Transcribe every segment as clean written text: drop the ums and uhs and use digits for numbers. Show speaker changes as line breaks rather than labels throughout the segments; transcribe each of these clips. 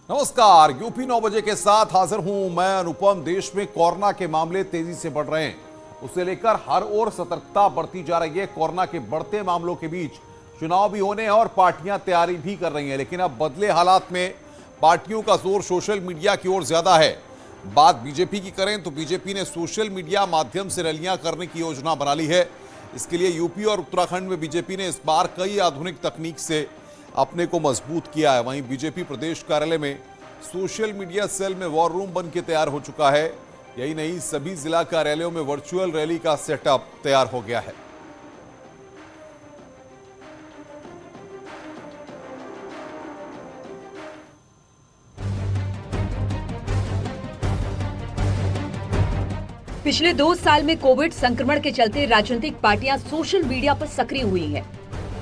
नमस्कार। यूपी 9 बजे के साथ हाजिर हूं मैं अनुपम। देश में कोरोना के मामले तेजी से बढ़ रहे हैं, उसे लेकर हर ओर सतर्कता बढ़ती जा रही है। कोरोना के बढ़ते मामलों के बीच चुनाव भी होने हैं और पार्टियां तैयारी भी कर रही हैं, लेकिन अब बदले हालात में पार्टियों का जोर सोशल मीडिया की ओर ज्यादा है। बात बीजेपी की करें तो बीजेपी ने सोशल मीडिया माध्यम से रैलियां करने की योजना बना ली है। इसके लिए यूपी और उत्तराखंड में बीजेपी ने इस बार कई आधुनिक तकनीक से अपने को मजबूत किया है। वहीं बीजेपी प्रदेश कार्यालय में सोशल मीडिया सेल में वॉर रूम बन के तैयार हो चुका है। यही नहीं, सभी जिला कार्यालयों में वर्चुअल रैली का सेटअप तैयार हो गया है।
पिछले 2 साल में कोविड संक्रमण के चलते राजनीतिक पार्टियां सोशल मीडिया पर सक्रिय हुई हैं।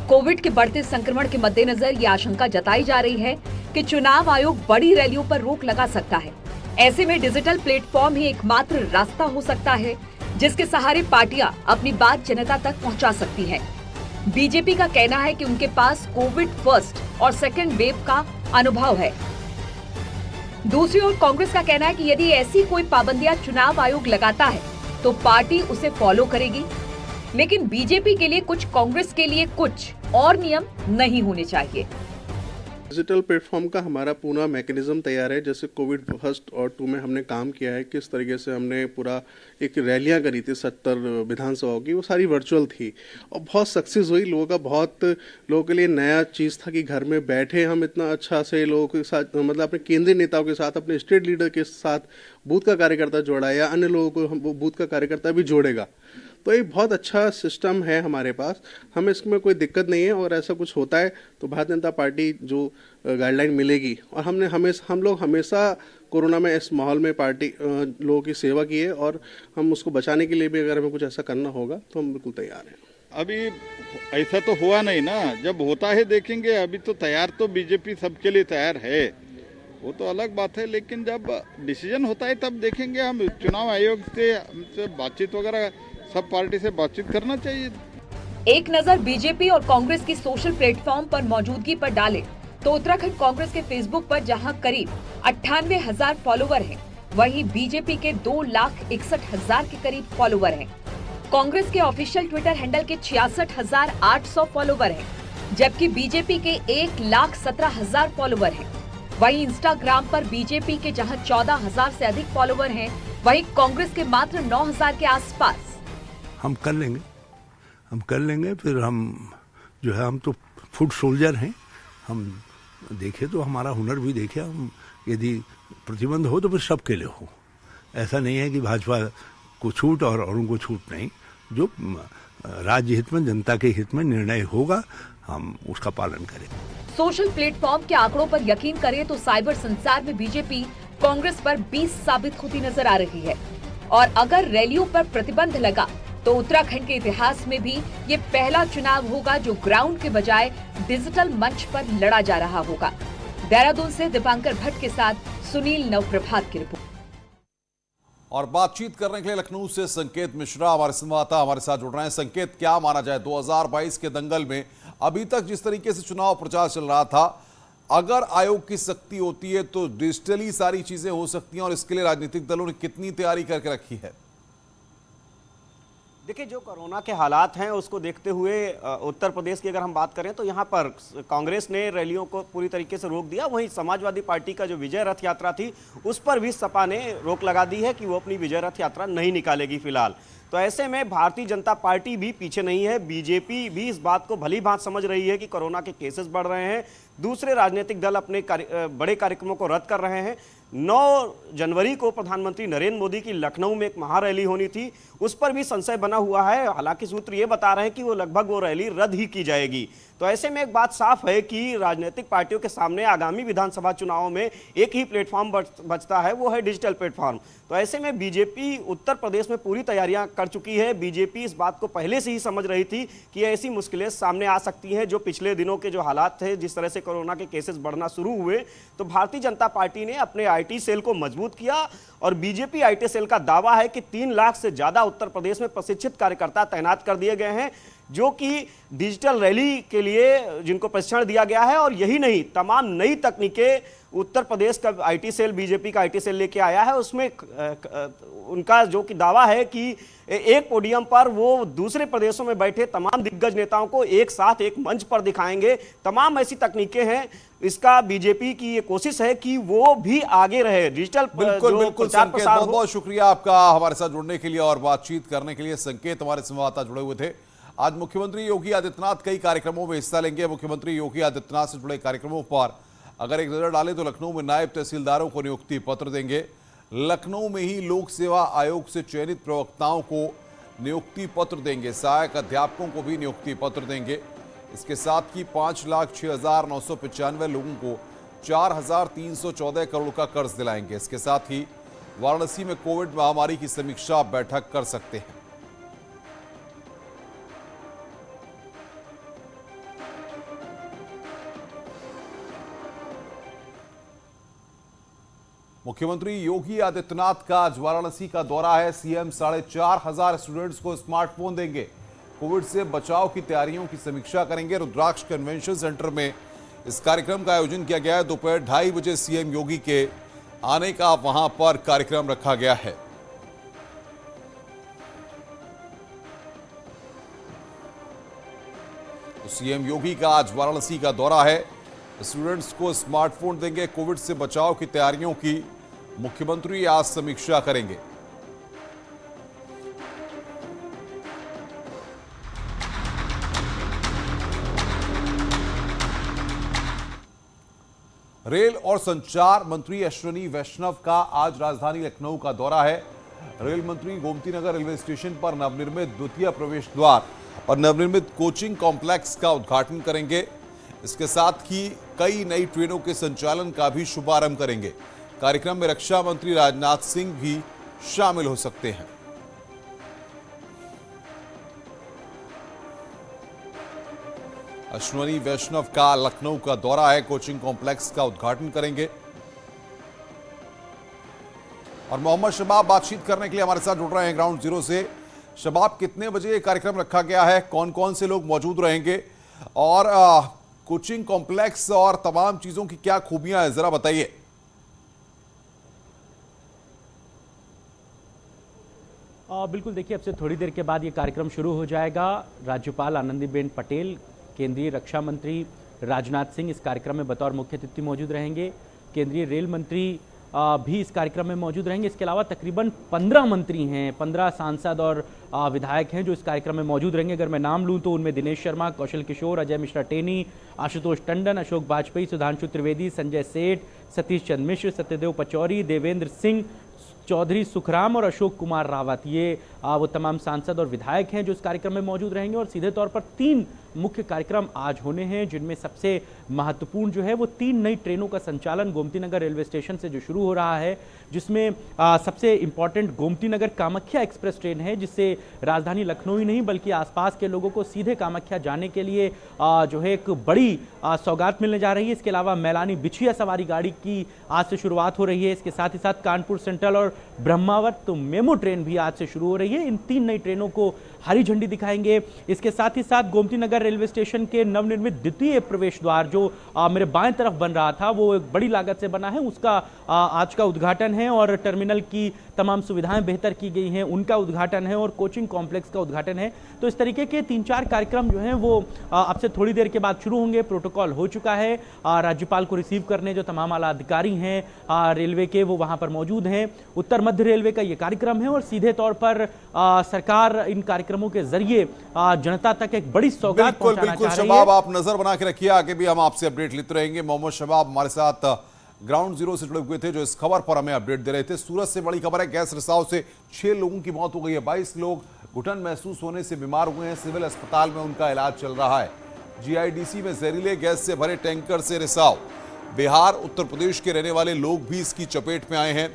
कोविड के बढ़ते संक्रमण के मद्देनजर ये आशंका जताई जा रही है कि चुनाव आयोग बड़ी रैलियों पर रोक लगा सकता है। ऐसे में डिजिटल प्लेटफॉर्म ही एकमात्र रास्ता हो सकता है जिसके सहारे पार्टियां अपनी बात जनता तक पहुंचा सकती हैं। बीजेपी का कहना है कि उनके पास कोविड फर्स्ट और सेकेंड वेव का अनुभव है। दूसरी ओर कांग्रेस का कहना है कि यदि ऐसी कोई पाबंदियां चुनाव आयोग लगाता है तो पार्टी उसे फॉलो करेगी, लेकिन बीजेपी के लिए कुछ, कांग्रेस के लिए कुछ और नियम नहीं होने चाहिए।
डिजिटल प्लेटफॉर्म का हमारा पूरा मैकेनिज्म तैयार है। जैसे कोविड फर्स्ट और 2 में हमने काम किया है, किस तरीके से हमने पूरा एक रैलियां करी थी 70 विधानसभाओं की, वो सारी वर्चुअल थी और बहुत सक्सेस हुई। बहुत लोगों के लिए नया चीज़ था कि घर में बैठे हम इतना अच्छा से लोगों के साथ, मतलब अपने केंद्रीय नेताओं के साथ, अपने स्टेट लीडर के साथ बूथ का कार्यकर्ता जोड़ा या अन्य लोगों को हम बूथ का कार्यकर्ता भी जोड़ेगा। तो एक बहुत अच्छा सिस्टम है हमारे पास, हमें इसमें कोई दिक्कत नहीं है। और ऐसा कुछ होता है तो भारतीय जनता पार्टी जो गाइडलाइन मिलेगी, और हम लोग हमेशा कोरोना में इस माहौल में पार्टी लोगों की सेवा की है, और हम उसको बचाने के लिए भी अगर हमें कुछ ऐसा करना होगा तो हम बिल्कुल तैयार हैं।
अभी ऐसा तो हुआ नहीं ना, जब होता है देखेंगे। अभी तो तैयार तो बीजेपी सबके लिए तैयार है, वो तो अलग बात है, लेकिन जब डिसीजन होता है तब देखेंगे। हम चुनाव आयोग से बातचीत वगैरह, सब पार्टी से बातचीत करना चाहिए।
एक नजर बीजेपी और कांग्रेस की सोशल प्लेटफॉर्म पर मौजूदगी पर डालें तो उत्तराखंड कांग्रेस के फेसबुक पर जहां करीब 98,000 फॉलोवर हैं, वहीं बीजेपी के 2,61,000 के करीब फॉलोवर हैं। कांग्रेस के ऑफिशियल ट्विटर हैंडल के 66,800 फॉलोवर हैं, जबकि बीजेपी के 1,17,000 फॉलोवर हैं। वहीं इंस्टाग्राम पर बीजेपी के जहां 14,000 से अधिक फॉलोवर हैं, वहीं कांग्रेस के मात्र 9,000 के आसपास।
हम कर लेंगे। फिर हम जो है, हम तो फुट सोल्जर हैं। हम देखे तो हमारा हुनर भी देखे। हम यदि प्रतिबंध हो तो फिर सबके लिए हो। ऐसा नहीं है कि भाजपा को छूट और उनको छूट नहीं। जो राज्य हित में, जनता के हित में निर्णय होगा, हम उसका पालन करें।
सोशल प्लेटफॉर्म के आंकड़ों पर यकीन करें तो साइबर संसार में बीजेपी कांग्रेस पर 20 साबित होती नजर आ रही है। और अगर रैलियों पर प्रतिबंध लगा तो उत्तराखंड के इतिहास में भी ये पहला चुनाव होगा जो ग्राउंड के बजाय डिजिटल मंच पर लड़ा जा रहा होगा। देहरादून से दीपांकर भट्ट के साथ सुनील नवप्रभात की रिपोर्ट।
और बातचीत करने के लिए लखनऊ से संकेत मिश्रा हमारे संवाददाता हमारे साथ जुड़ रहे हैं। संकेत, क्या माना जाए 2022 के दंगल में अभी तक जिस तरीके से चुनाव प्रचार चल रहा था, अगर आयोग की शक्ति होती है तो डिजिटली सारी चीजें हो सकती हैं, और इसके लिए राजनीतिक दलों ने कितनी तैयारी करके रखी है?
देखिए, जो कोरोना के हालात हैं उसको देखते हुए उत्तर प्रदेश की अगर हम बात करें तो यहाँ पर कांग्रेस ने रैलियों को पूरी तरीके से रोक दिया। वहीं समाजवादी पार्टी का जो विजय रथ यात्रा थी उस पर भी सपा ने रोक लगा दी है कि वो अपनी विजय रथ यात्रा नहीं निकालेगी फिलहाल। तो ऐसे में भारतीय जनता पार्टी भी पीछे नहीं है। बीजेपी भी इस बात को भली भांति समझ रही है कि कोरोना के केसेस बढ़ रहे हैं। दूसरे राजनीतिक दल अपने बड़े कार्यक्रमों को रद्द कर रहे हैं। 9 जनवरी को प्रधानमंत्री नरेंद्र मोदी की लखनऊ में एक महारैली होनी थी, उस पर भी संशय बना हुआ है। हालांकि सूत्र ये बता रहे हैं कि वो रैली रद्द ही की जाएगी। तो ऐसे में एक बात साफ है कि राजनीतिक पार्टियों के सामने आगामी विधानसभा चुनावों में एक ही प्लेटफॉर्म बचता है, वो है डिजिटल प्लेटफॉर्म। तो ऐसे में बीजेपी उत्तर प्रदेश में पूरी तैयारियां कर चुकी है। बीजेपी इस बात को पहले से ही समझ रही थी कि ऐसी मुश्किलें सामने आ सकती हैं। जो पिछले दिनों के जो हालात थे, जिस तरह से कोरोना के केसेस बढ़ना शुरू हुए, तो भारतीय जनता पार्टी ने अपने आईटी सेल को मजबूत किया। और बीजेपी आईटी सेल का दावा है कि 3 लाख से ज्यादा उत्तर प्रदेश में प्रशिक्षित कार्यकर्ता तैनात कर दिए गए हैं। जो कि डिजिटल रैली के लिए जिनको प्रशिक्षण दिया गया है। और यही नहीं, तमाम नई तकनीकें उत्तर प्रदेश का आईटी सेल, बीजेपी का आईटी सेल लेके आया है। उसमें उनका जो कि दावा है कि एक पोडियम पर वो दूसरे प्रदेशों में बैठे तमाम दिग्गज नेताओं को एक साथ एक मंच पर दिखाएंगे। तमाम ऐसी तकनीकें हैं। इसका बीजेपी की ये कोशिश है कि वो भी आगे रहे। डिजिटल
बिल्कुल बिल्कुल संकेत, बहुत बहुत शुक्रिया आपका हमारे साथ जुड़ने के लिए और बातचीत करने के लिए। संकेत हमारे संवाददाता जुड़े हुए थे। आज मुख्यमंत्री योगी आदित्यनाथ कई कार्यक्रमों में हिस्सा लेंगे। मुख्यमंत्री योगी आदित्यनाथ से जुड़े कार्यक्रमों पर अगर एक नजर डालें तो लखनऊ में नायब तहसीलदारों को नियुक्ति पत्र देंगे। लखनऊ में ही लोक सेवा आयोग से चयनित प्रवक्ताओं को नियुक्ति पत्र देंगे। सहायक अध्यापकों को भी नियुक्ति पत्र देंगे। इसके साथ ही 5,06,995 लोगों को 4,314 करोड़ का कर्ज दिलाएंगे। इसके साथ ही वाराणसी में कोविड महामारी की समीक्षा बैठक कर सकते हैं। मुख्यमंत्री योगी आदित्यनाथ का आज वाराणसी का दौरा है। सीएम 4,500 स्टूडेंट्स को स्मार्टफोन देंगे। कोविड से बचाव की तैयारियों की समीक्षा करेंगे। रुद्राक्ष कन्वेंशन सेंटर में इस कार्यक्रम का आयोजन किया गया है। दोपहर 2:30 बजे सीएम योगी के आने का वहां पर कार्यक्रम रखा गया है। तो सीएम योगी का आज वाराणसी का दौरा है। स्टूडेंट्स को स्मार्टफोन देंगे। कोविड से बचाव की तैयारियों की मुख्यमंत्री आज समीक्षा करेंगे। रेल और संचार मंत्री अश्विनी वैष्णव का आज राजधानी लखनऊ का दौरा है। रेल मंत्री गोमतीनगर रेलवे स्टेशन पर नवनिर्मित द्वितीय प्रवेश द्वार और नवनिर्मित कोचिंग कॉम्प्लेक्स का उद्घाटन करेंगे। इसके साथ ही कई नई ट्रेनों के संचालन का भी शुभारंभ करेंगे। कार्यक्रम में रक्षा मंत्री राजनाथ सिंह भी शामिल हो सकते हैं। अश्विनी वैष्णव का लखनऊ का दौरा है। कोचिंग कॉम्प्लेक्स का उद्घाटन करेंगे। और मोहम्मद शबाब बातचीत करने के लिए हमारे साथ जुड़ रहे हैं ग्राउंड जीरो से। शबाब, कितने बजे ये कार्यक्रम रखा गया है? कौन कौन से लोग मौजूद रहेंगे और कोचिंग कॉम्प्लेक्स और तमाम चीजों की क्या खूबियां हैं, जरा बताइए।
बिल्कुल, देखिए, अब से थोड़ी देर के बाद ये कार्यक्रम शुरू हो जाएगा। राज्यपाल आनंदीबेन पटेल, केंद्रीय रक्षा मंत्री राजनाथ सिंह इस कार्यक्रम में बतौर मुख्य अतिथि मौजूद रहेंगे। केंद्रीय रेल मंत्री भी इस कार्यक्रम में मौजूद रहेंगे। इसके अलावा तकरीबन 15 मंत्री हैं, 15 सांसद और विधायक हैं जो इस कार्यक्रम में मौजूद रहेंगे। अगर मैं नाम लूं तो उनमें दिनेश शर्मा, कौशल किशोर, अजय मिश्रा टेनी, आशुतोष टंडन, अशोक वाजपेयी, सुधांशु त्रिवेदी, संजय सेठ, सतीश चंद्र मिश्र, सत्यदेव पचौरी, देवेंद्र सिंह, चौधरी सुखराम और अशोक कुमार रावत, ये वो तमाम सांसद और विधायक हैं जो इस कार्यक्रम में मौजूद रहेंगे। और सीधे तौर पर 3 मुख्य कार्यक्रम आज होने हैं, जिनमें सबसे महत्वपूर्ण जो है वो 3 नई ट्रेनों का संचालन गोमतीनगर रेलवे स्टेशन से जो शुरू हो रहा है, जिसमें सबसे important Gomtinagar Kamakhya express train है, जिससे राजधानी लखनऊ ही नहीं बल्कि आसपास के लोगों को सीधे कामाख्या जाने के लिए जो है एक बड़ी सौगात मिलने जा रही है। इसके अलावा मैलानी बिछिया सवारी गाड़ी की आज से शुरुआत हो रही है। इसके साथ ही साथ कानपुर सेंट्रल और ब्रह्मावत मेमो ट्रेन भी आज से शुरू हो रही है। इन 3 नई ट्रेनों को हरी झंडी दिखाएंगे। इसके साथ ही साथ गोमतीनगर रेलवे स्टेशन के नवनिर्मित द्वितीय प्रवेश द्वार जो मेरे बाएं तरफ बन रहा था, वो एक बड़ी लागत से बना है, उसका आज का उद्घाटन है। और टर्मिनल की तमाम सुविधाएं बेहतर की गई हैं, उनका उद्घाटन है। और कोचिंग कॉम्प्लेक्स का उद्घाटन है। तो इस तरीके के 3-4 कार्यक्रम जो हैं वो अब से थोड़ी देर के बाद शुरू होंगे। प्रोटोकॉल हो चुका है। राज्यपाल को रिसीव करने जो तमाम आला अधिकारी हैं रेलवे के, वो वहां पर मौजूद हैं। उत्तर मध्य रेलवे का ये कार्यक्रम है और सीधे तौर पर सरकार इन कार्यक्रमों के जरिए जनता तक एक बड़ी सौगात पहुंचाना चाह रही है।
शबाब, आप नजर बना के रखिए, आगे भी हम आपसे अपडेट लेते रहेंगे। मोहम्मद शबाब हमारे साथ ग्राउंड जीरो से जुड़े हुए थे, जो इस खबर पर हमें अपडेट दे रहे थे। सूरत से बड़ी खबर है, गैस रिसाव से 6 लोगों की मौत हो गई है। 22 लोग घुटन महसूस होने से बीमार हुए हैं। सिविल अस्पताल में उनका इलाज चल रहा है। जीआईडीसी में जहरीले गैस से भरे टैंकर से रिसाव। बिहार, उत्तर प्रदेश के रहने वाले लोग भी इसकी चपेट में आए हैं।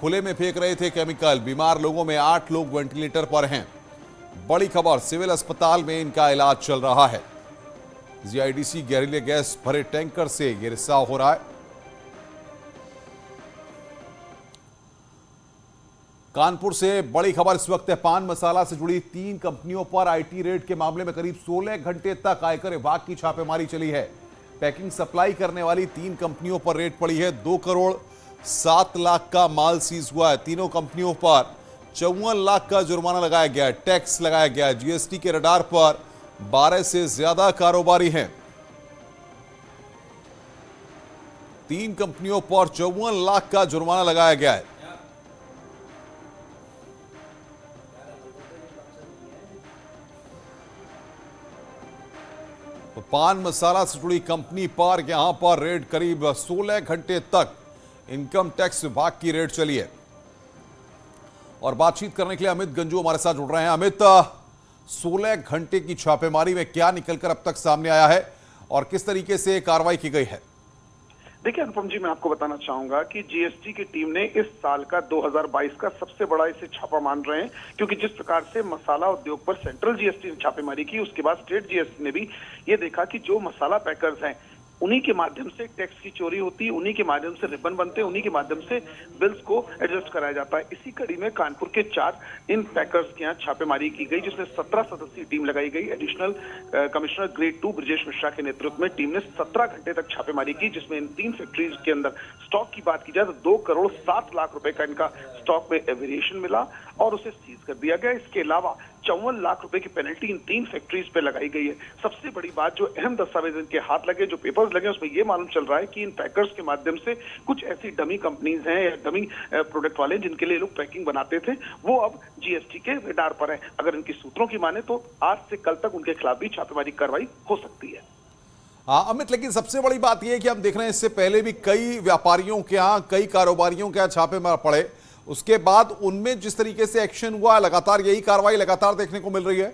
खुले में फेंक रहे थे केमिकल। बीमार लोगों में 8 लोग वेंटिलेटर पर हैं। बड़ी खबर, सिविल अस्पताल में इनका इलाज चल रहा है। जीआईडीसी जहरीले गैस भरे टैंकर से यह रिसाव हो रहा है। कानपुर से बड़ी खबर इस वक्त है। पान मसाला से जुड़ी 3 कंपनियों पर आईटी रेड के मामले में करीब 16 घंटे तक आयकर विभाग की छापेमारी चली है। पैकिंग सप्लाई करने वाली 3 कंपनियों पर रेड पड़ी है। 2 करोड़ 7 लाख का माल सीज हुआ है। तीनों कंपनियों पर 54 लाख का जुर्माना लगाया गया है, टैक्स लगाया गया है। जीएसटी के रडार पर 12 से ज्यादा कारोबारी हैं। 3 कंपनियों पर 54 लाख का जुर्माना लगाया गया है। तो पान मसाला से जुड़ी कंपनी पर यहां पर रेड करीब 16 घंटे तक इनकम टैक्स विभाग की रेड चली है। और बातचीत करने के लिए अमित गंजू हमारे साथ जुड़ रहे हैं। अमित, 16 घंटे की छापेमारी में क्या निकलकर अब तक सामने आया है और किस तरीके से कार्रवाई की गई है?
देखिए अनुपम जी, मैं आपको बताना चाहूंगा कि जीएसटी की टीम ने इस साल का 2022 का सबसे बड़ा इसे छापा मान रहे हैं, क्योंकि जिस प्रकार से मसाला उद्योग पर सेंट्रल जीएसटी ने छापेमारी की, उसके बाद स्टेट जीएसटी ने भी ये देखा कि जो मसाला पैकर्स हैं उन्हीं के माध्यम से टैक्स की चोरी होती है, उन्हीं के माध्यम से रिबन बनते हैं, उन्हीं के माध्यम से बिल्स को एडजस्ट कराया जाता है। इसी कड़ी में कानपुर के 4 इन पैकर्स के यहाँ छापेमारी की गई, जिसमें 17 सदस्यीय टीम लगाई गई। Additional commissioner grade 2 Brajesh Mishra के नेतृत्व में टीम ने 17 घंटे तक छापेमारी की, जिसमें इन 3 फैक्ट्रीज के अंदर स्टॉक की बात की जाए तो 2 करोड़ 7 लाख रुपए का इनका स्टॉक में वेरिएशन मिला और उसे सीज कर दिया गया। इसके अलावा 54 लाख रुपए की पेनल्टी इन 3 फैक्ट्रीज पे लगाई गई है। सबसे बड़ी बात, जो अहम दस्तावेज इनके हाथ लगे, जो पेपर्स लगे, उसमें यह मालूम चल रहा है कि इन पैकर्स के माध्यम से कुछ ऐसी डमी कंपनीज हैं या डमी प्रोडक्ट वाले जिनके लिए लोग पैकिंग बनाते थे, वो अब जीएसटी के रडार पर है। अगर इनकी सूत्रों की माने तो आज से कल तक उनके खिलाफ भी छापेमारी कार्रवाई हो सकती है।
हाँ अमित, लेकिन सबसे बड़ी बात यह है कि हम देख रहे हैं इससे पहले भी कई व्यापारियों के यहाँ, कई कारोबारियों के यहाँ छापे मार पड़े, उसके बाद उनमें जिस तरीके से एक्शन हुआ, लगातार यही कार्रवाई लगातार देखने को मिल रही है।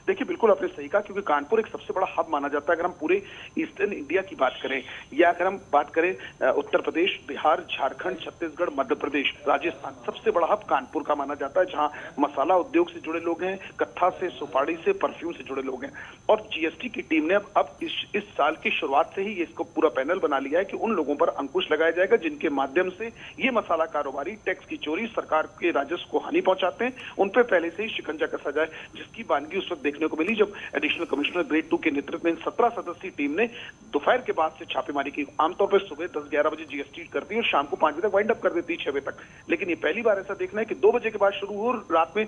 देखिए बिल्कुल आपने सही कहा, क्योंकि कानपुर एक सबसे बड़ा हब माना जाता है। अगर हम पूरे ईस्टर्न इंडिया की बात करें या अगर हम बात करें उत्तर प्रदेश, बिहार, झारखंड, छत्तीसगढ़, मध्य प्रदेश, राजस्थान, सबसे बड़ा हब कानपुर का माना जाता है, जहां मसाला उद्योग से जुड़े लोग हैं, कत्था से, सुपारी से, परफ्यूम से जुड़े लोग हैं। और जीएसटी की टीम ने अब इस साल की शुरुआत से ही इसको पूरा पैनल बना लिया है कि उन लोगों पर अंकुश लगाया जाएगा जिनके माध्यम से ये मसाला कारोबारी टैक्स की चोरी, सरकार के राजस्व को हानि पहुंचाते हैं, उन पर पहले से ही शिकंजा कसा जाए, जिसकी बानगी उस वक्त देखने को मिली जब एडिशनल कमिश्नर ग्रेड 2 के नेतृत्व में 17 सदस्यीय टीम ने दोपहर के बाद से छापेमारी की। आमतौर पर सुबह 10-11 बजे जीएसटी करती है और शाम को 5 बजे तक वाइंड अप कर देती है, 6 बजे तक। लेकिन ये पहली बार ऐसा देखना है कि 2 बजे के बाद शुरू हो और रात में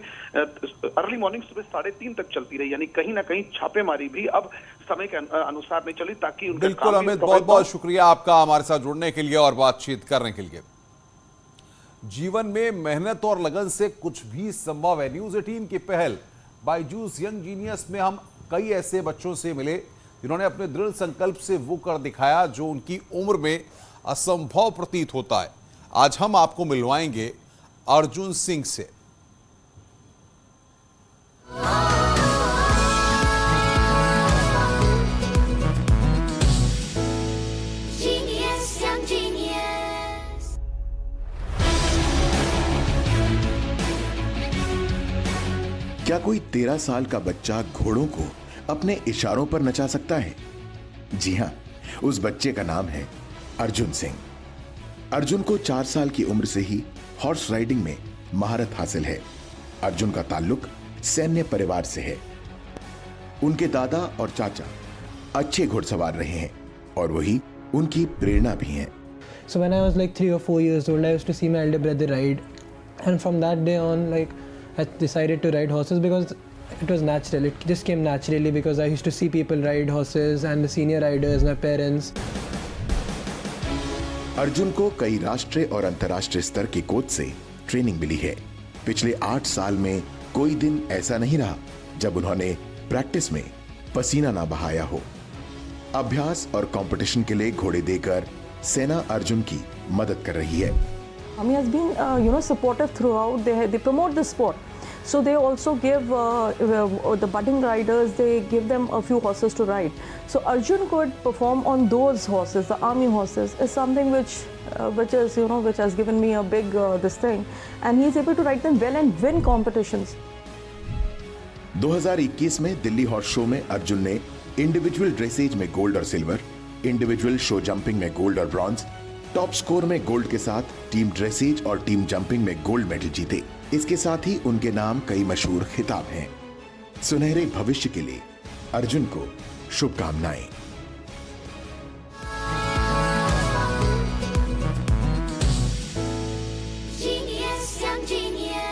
अर्ली मॉर्निंग सुबह 3:30 तक चलती रही, यानी कहीं ना कहीं छापेमारी भी अब समय के अनुसार नहीं चली, ताकि
बिल्कुल अमित, बहुत बहुत शुक्रिया आपका हमारे साथ जुड़ने के लिए और बातचीत करने के लिए। जीवन में मेहनत और लगन से कुछ भी संभव है। न्यूज 18 की पहल बायजूस यंग जीनियस में हम कई ऐसे बच्चों से मिले जिन्होंने अपने दृढ़ संकल्प से वो कर दिखाया जो उनकी उम्र में असंभव प्रतीत होता है। आज हम आपको मिलवाएंगे अर्जुन सिंह से।
क्या कोई 13 साल का बच्चा घोड़ों को अपने इशारों पर नचा सकता है? जी हां, उस बच्चे का नाम है अर्जुन सिंह। अर्जुन को 4 साल की उम्र से ही हॉर्स राइडिंग में महारत हासिल है। अर्जुन का ताल्लुक सैन्य परिवार से है। उनके दादा और चाचा अच्छे घुड़सवार रहे हैं और वही उनकी प्रेरणा भी हैं।
So when I was like 3 or 4 years old, I used to see my elder brother ride, and from that day on, like I decided to ride horses because it was natural. It just came naturally because I used to see people ride horses and the senior riders, my parents.
Arjun को कई राष्ट्रीय और अंतर्राष्ट्रीय स्तर की coach से training मिली है। पिछले 8 साल में कोई दिन ऐसा नहीं रहा जब उन्होंने प्रैक्टिस में पसीना ना बहाया हो। अभ्यास और कंपटीशन के लिए घोड़े देकर सेना अर्जुन की मदद कर रही है।
Army has been, supportive throughout. They promote the sport, so they also give the budding riders. They give them a few horses to ride. So Arjun could perform on those horses, the army horses, is something which is which has given me a big this thing, and he is able to ride them well and win competitions.
2021 में Delhi horse show में अर्जुन ने individual dresses में gold और silver, individual show jumping में gold और bronze, top score में gold के साथ टीम ड्रेसेज और टीम जंपिंग में गोल्ड मेडल जीते। इसके साथ ही उनके नाम कई मशहूर खिताब हैं। सुनहरे भविष्य के लिए अर्जुन को शुभकामनाएं।